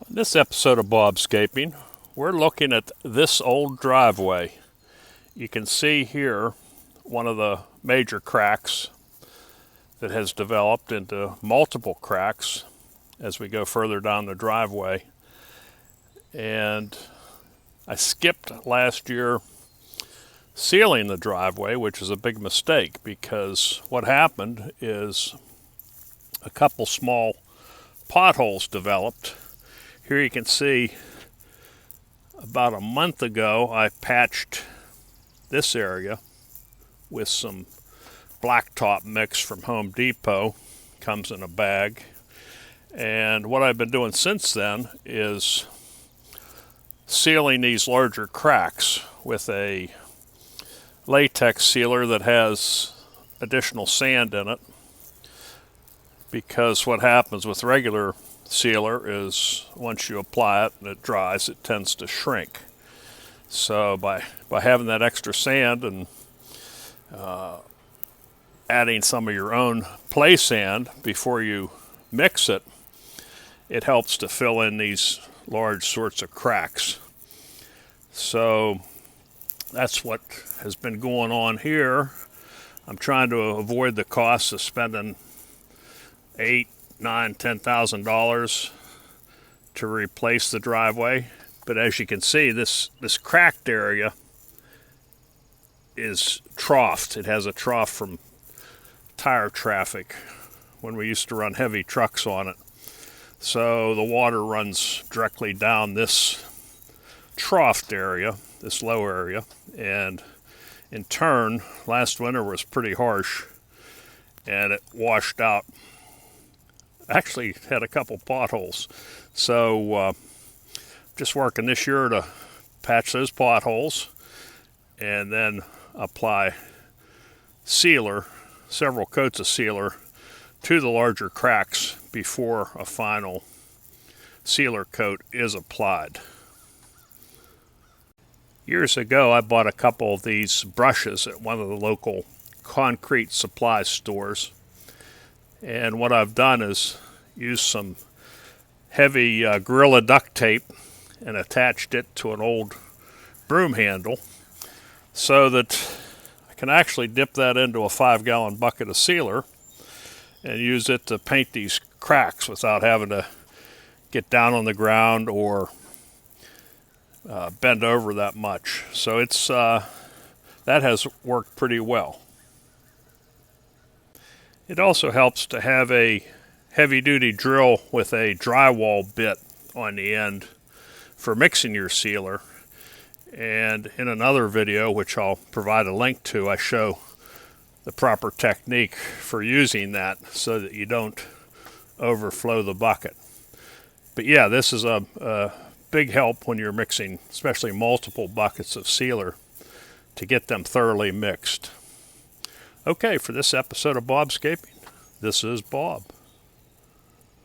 In this episode of Bobscaping, we're looking at this old driveway. You can see here one of the major cracks that has developed into multiple cracks as we go further down the driveway. And I skipped last year sealing the driveway, which is a big mistake because what happened is a couple small potholes developed. Here you can see about a month ago I patched this area with some blacktop mix from Home Depot. Comes in a bag. And what I've been doing since then is sealing these larger cracks with a latex sealer that has additional sand in it, because what happens with regular sealer is once you apply it and it dries, it tends to shrink. So by having that extra sand and adding some of your own play sand before you mix it, it helps to fill in these large sorts of cracks. So that's what has been going on here. I'm trying to avoid the cost of spending $8,000, $9,000, $10,000 to replace the driveway. But as you can see, this cracked area is troughed. It has a trough from tire traffic when we used to run heavy trucks on it. So the water runs directly down this troughed area, this low area, and in turn, last winter was pretty harsh and it washed out. Actually had a couple potholes. So just working this year to patch those potholes and then apply sealer, several coats of sealer to the larger cracks before a final sealer coat is applied. Years ago, I bought a couple of these brushes at one of the local concrete supply stores. And what I've done is use some heavy Gorilla duct tape and attached it to an old broom handle so that I can actually dip that into a 5-gallon bucket of sealer and use it to paint these cracks without having to get down on the ground or bend over that much. So it's that has worked pretty well. It also helps to have a heavy-duty drill with a drywall bit on the end for mixing your sealer. And in another video, which I'll provide a link to, I show the proper technique for using that so that you don't overflow the bucket. But yeah, this is a big help when you're mixing, especially multiple buckets of sealer, to get them thoroughly mixed. Okay, for this episode of Bobscaping, this is Bob.